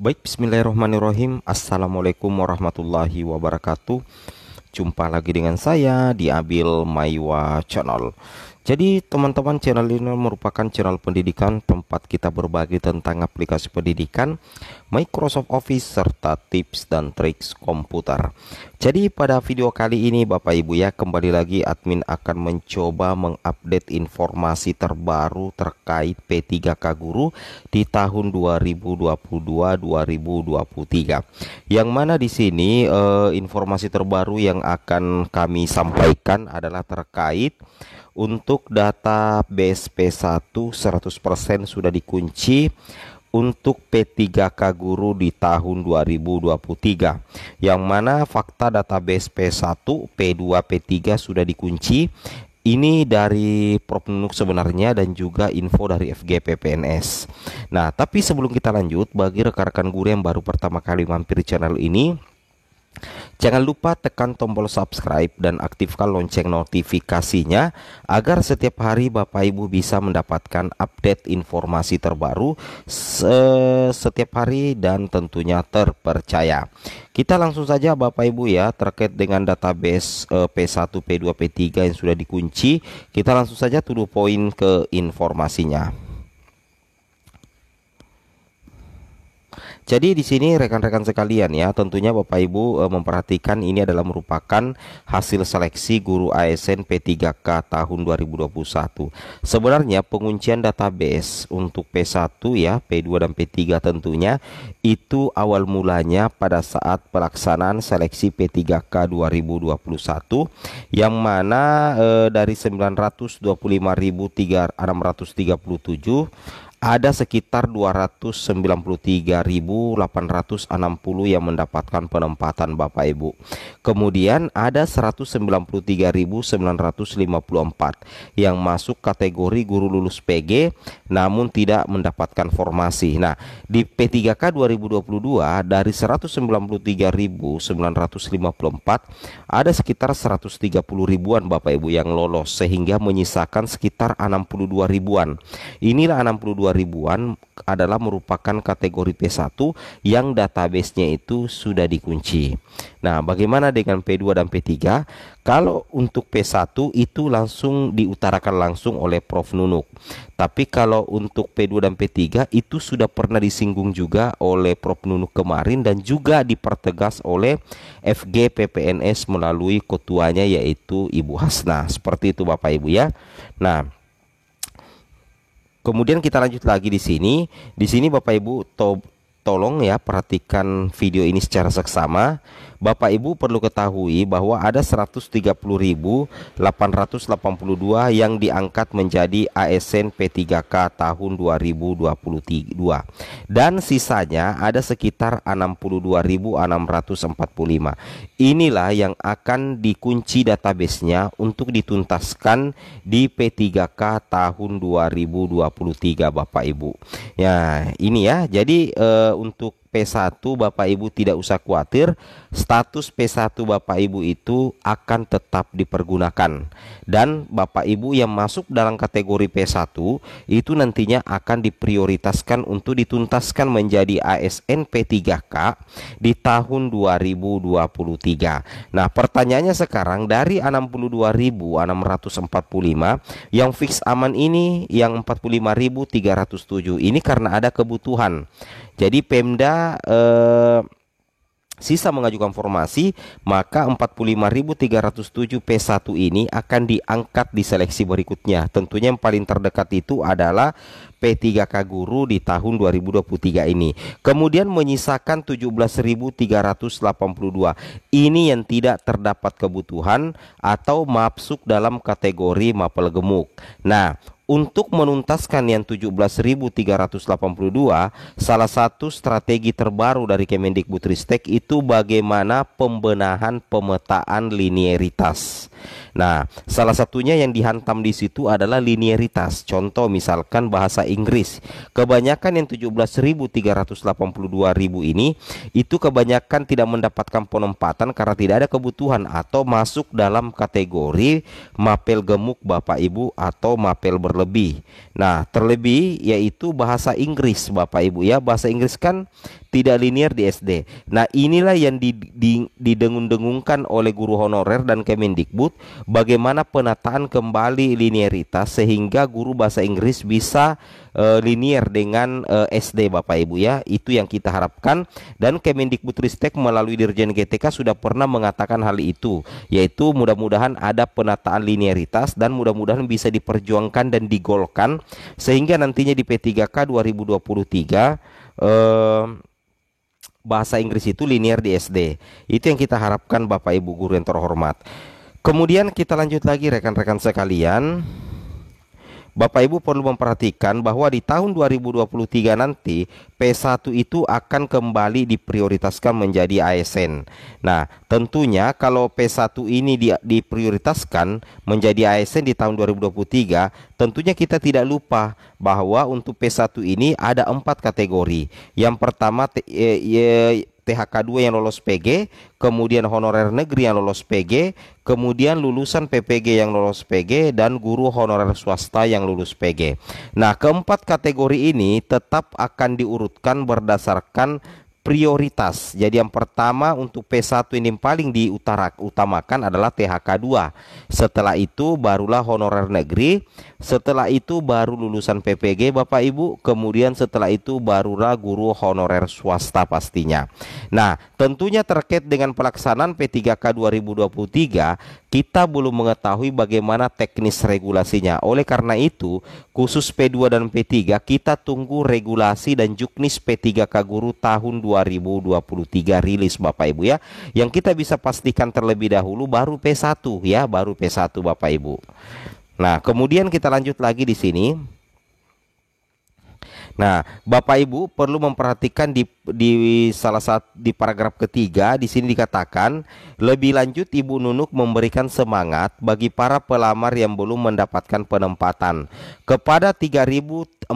Baik, bismillahirrahmanirrahim. Assalamualaikum warahmatullahi wabarakatuh. Jumpa lagi dengan saya di Abil Maiwa Channel. Jadi teman-teman, channel ini merupakan channel pendidikan tempat kita berbagi tentang aplikasi pendidikan, Microsoft Office, serta tips dan triks komputer. Jadi pada video kali ini Bapak Ibu ya, kembali lagi admin akan mencoba mengupdate informasi terbaru terkait P3K Guru di tahun 2022-2023. Yang mana di sini informasi terbaru yang akan kami sampaikan adalah terkait untuk database P1 100% sudah dikunci untuk P3K Guru di tahun 2023. Yang mana fakta database P1, P2, P3 sudah dikunci. Ini dari Prof Nunuk sebenarnya dan juga info dari FGP PNS. Nah, tapi sebelum kita lanjut, bagi rekan-rekan guru yang baru pertama kali mampir di channel ini, jangan lupa tekan tombol subscribe dan aktifkan lonceng notifikasinya agar setiap hari Bapak Ibu bisa mendapatkan update informasi terbaru setiap hari dan tentunya terpercaya. Kita langsung saja Bapak Ibu ya, terkait dengan database P1, P2, P3 yang sudah dikunci. Kita langsung saja to the point ke informasinya. Jadi di sini rekan-rekan sekalian ya, tentunya Bapak Ibu memperhatikan ini adalah merupakan hasil seleksi guru ASN P3K tahun 2021. Sebenarnya penguncian database untuk P1 ya, P2 dan P3 tentunya itu awal mulanya pada saat pelaksanaan seleksi P3K 2021, yang mana dari 925.637 ada sekitar 293.860 yang mendapatkan penempatan Bapak Ibu. Kemudian ada 193.954 yang masuk kategori guru lulus PG namun tidak mendapatkan formasi. Nah, di P3K 2022 dari 193.954 ada sekitar 130 ribuan Bapak Ibu yang lolos, sehingga menyisakan sekitar 62 ribuan. Inilah 62 ribuan adalah merupakan kategori P1 yang databasenya itu sudah dikunci. Nah, bagaimana dengan P2 dan P3? Kalau untuk P1 itu langsung diutarakan langsung oleh Prof Nunuk. Tapi kalau untuk P2 dan P3 itu sudah pernah disinggung juga oleh Prof Nunuk kemarin dan juga dipertegas oleh FG PPNS melalui ketuanya yaitu Ibu Hasna. Seperti itu Bapak Ibu ya. Nah, kemudian kita lanjut lagi di sini. Di sini Bapak Ibu tolong ya perhatikan video ini secara seksama. Bapak Ibu perlu ketahui bahwa ada 130.882 yang diangkat menjadi ASN P3K tahun 2022 dan sisanya ada sekitar 62.645. Inilah yang akan dikunci databasenya untuk dituntaskan di P3K tahun 2023 Bapak Ibu. Ya, ini ya. Jadi untuk P1 Bapak Ibu tidak usah khawatir, status P1 Bapak Ibu itu akan tetap dipergunakan, dan Bapak Ibu yang masuk dalam kategori P1 itu nantinya akan diprioritaskan untuk dituntaskan menjadi ASN P3K di tahun 2023. Nah, pertanyaannya sekarang, dari 62.645 yang fix aman ini, yang 45.307 ini karena ada kebutuhan. Jadi Pemda sisa mengajukan formasi, maka 45.307 P1 ini akan diangkat di seleksi berikutnya. Tentunya yang paling terdekat itu adalah P3K Guru di tahun 2023 ini. Kemudian menyisakan 17.382. Ini yang tidak terdapat kebutuhan atau masuk dalam kategori mapel gemuk. Nah, untuk menuntaskan yang 17.382, salah satu strategi terbaru dari Kemendikbudristek itu bagaimana pembenahan pemetaan linearitas. Nah, salah satunya yang dihantam di situ adalah linearitas. Contoh misalkan bahasa Inggris. Kebanyakan yang 17.382.000 ini itu kebanyakan tidak mendapatkan penempatan karena tidak ada kebutuhan atau masuk dalam kategori mapel gemuk Bapak Ibu atau mapel berlebih. Nah, terlebih yaitu bahasa Inggris Bapak Ibu ya. Bahasa Inggris kan tidak linear di SD. Nah, inilah yang didengung-dengungkan oleh guru honorer dan Kemendikbud, bagaimana penataan kembali linearitas sehingga guru bahasa Inggris bisa linear dengan SD, Bapak Ibu ya. Itu yang kita harapkan, dan Kemendikbudristek melalui Dirjen GTK sudah pernah mengatakan hal itu, yaitu mudah-mudahan ada penataan linearitas dan mudah-mudahan bisa diperjuangkan dan digolkan sehingga nantinya di P3K 2023 bahasa Inggris itu linear di SD. Itu yang kita harapkan, Bapak Ibu guru yang terhormat. Kemudian kita lanjut lagi rekan-rekan sekalian. Bapak Ibu perlu memperhatikan bahwa di tahun 2023 nanti P1 itu akan kembali diprioritaskan menjadi ASN. Nah, tentunya kalau P1 ini diprioritaskan menjadi ASN di tahun 2023, tentunya kita tidak lupa bahwa untuk P1 ini ada 4 kategori. Yang pertama THK2 yang lolos PG, kemudian honorer negeri yang lolos PG, kemudian lulusan PPG yang lolos PG, dan guru honorer swasta yang lulus PG. Nah, keempat kategori ini tetap akan diurutkan berdasarkan prioritas. Jadi yang pertama untuk P1 ini paling diutamakan adalah THK2. Setelah itu barulah honorer negeri, setelah itu baru lulusan PPG Bapak Ibu, kemudian setelah itu barulah guru honorer swasta pastinya. Nah, tentunya terkait dengan pelaksanaan P3K 2023 kita belum mengetahui bagaimana teknis regulasinya. Oleh karena itu, khusus P2 dan P3 kita tunggu regulasi dan juknis P3K guru tahun 2023 rilis Bapak Ibu ya. Yang kita bisa pastikan terlebih dahulu baru P1 ya, baru P1 Bapak Ibu. Nah, kemudian kita lanjut lagi di sini. Nah, Bapak Ibu perlu memperhatikan di paragraf ketiga di sini dikatakan, lebih lanjut Ibu Nunuk memberikan semangat bagi para pelamar yang belum mendapatkan penempatan. Kepada 3043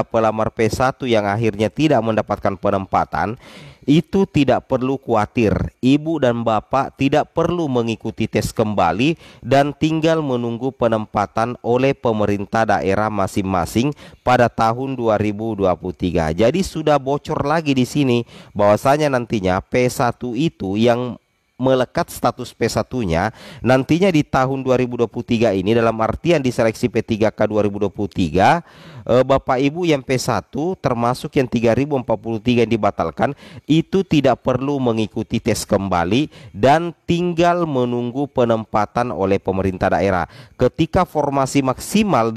pelamar P1 yang akhirnya tidak mendapatkan penempatan, itu tidak perlu khawatir. Ibu dan Bapak tidak perlu mengikuti tes kembali dan tinggal menunggu penempatan oleh pemerintah daerah masing-masing pada tahun 2023. Jadi sudah bocor lagi di sini bahwasanya nantinya P1 itu yang melekat status P1-nya nantinya di tahun 2023 ini, dalam artian di seleksi P3K 2023, Bapak Ibu yang P1 termasuk yang 3043 yang dibatalkan itu tidak perlu mengikuti tes kembali dan tinggal menunggu penempatan oleh pemerintah daerah. Ketika formasi maksimal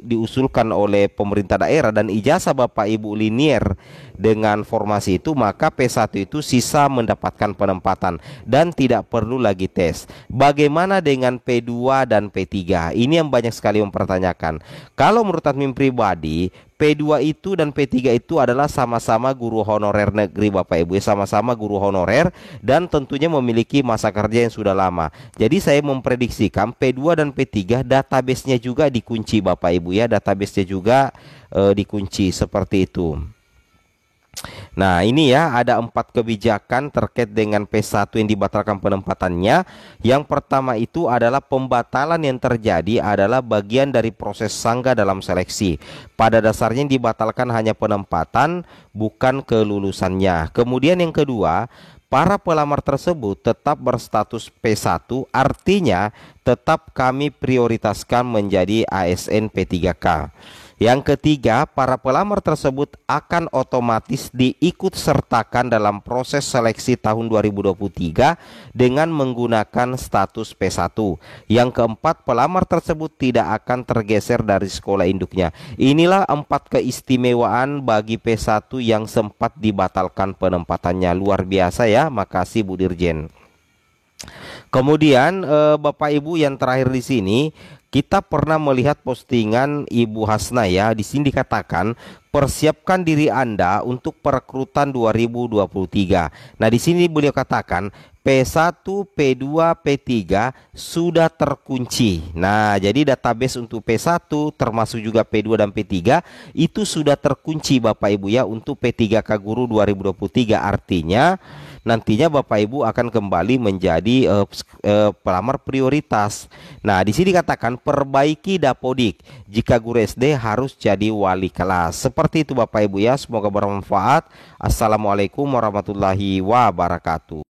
diusulkan oleh pemerintah daerah dan ijazah Bapak Ibu linear dengan formasi itu, maka P1 itu sisa mendapatkan penempatan dan tidak perlu lagi tes. Bagaimana dengan P2 dan P3? Ini yang banyak sekali mempertanyakan. Kalau menurut admin pribadi, P2 itu dan P3 itu adalah sama-sama guru honorer negeri Bapak Ibu, sama-sama guru honorer dan tentunya memiliki masa kerja yang sudah lama. Jadi saya memprediksikan P2 dan P3 database-nya juga dikunci Bapak Ibu ya, database-nya juga dikunci seperti itu. Nah, ini ya ada 4 kebijakan terkait dengan P1 yang dibatalkan penempatannya. Yang pertama itu adalah pembatalan yang terjadi adalah bagian dari proses sangga dalam seleksi. Pada dasarnya yang dibatalkan hanya penempatan, bukan kelulusannya. Kemudian yang kedua, para pelamar tersebut tetap berstatus P1, artinya tetap kami prioritaskan menjadi ASN P3K. Yang ketiga, para pelamar tersebut akan otomatis diikut sertakan dalam proses seleksi tahun 2023 dengan menggunakan status P1. Yang keempat, pelamar tersebut tidak akan tergeser dari sekolah induknya. Inilah 4 keistimewaan bagi P1 yang sempat dibatalkan penempatannya. Luar biasa ya, makasih Bu Dirjen. Kemudian Bapak Ibu yang terakhir di sini, kita pernah melihat postingan Ibu Hasna ya. Di sini dikatakan persiapkan diri Anda untuk perekrutan 2023. Nah, di sini beliau katakan P1, P2, P3 sudah terkunci. Nah, jadi database untuk P1 termasuk juga P2 dan P3 itu sudah terkunci Bapak Ibu ya untuk P3K Guru 2023. Artinya nantinya Bapak Ibu akan kembali menjadi pelamar prioritas. Nah, di sini dikatakan perbaiki Dapodik. Jika guru SD harus jadi wali kelas. Seperti itu Bapak Ibu ya. Semoga bermanfaat. Assalamualaikum warahmatullahi wabarakatuh.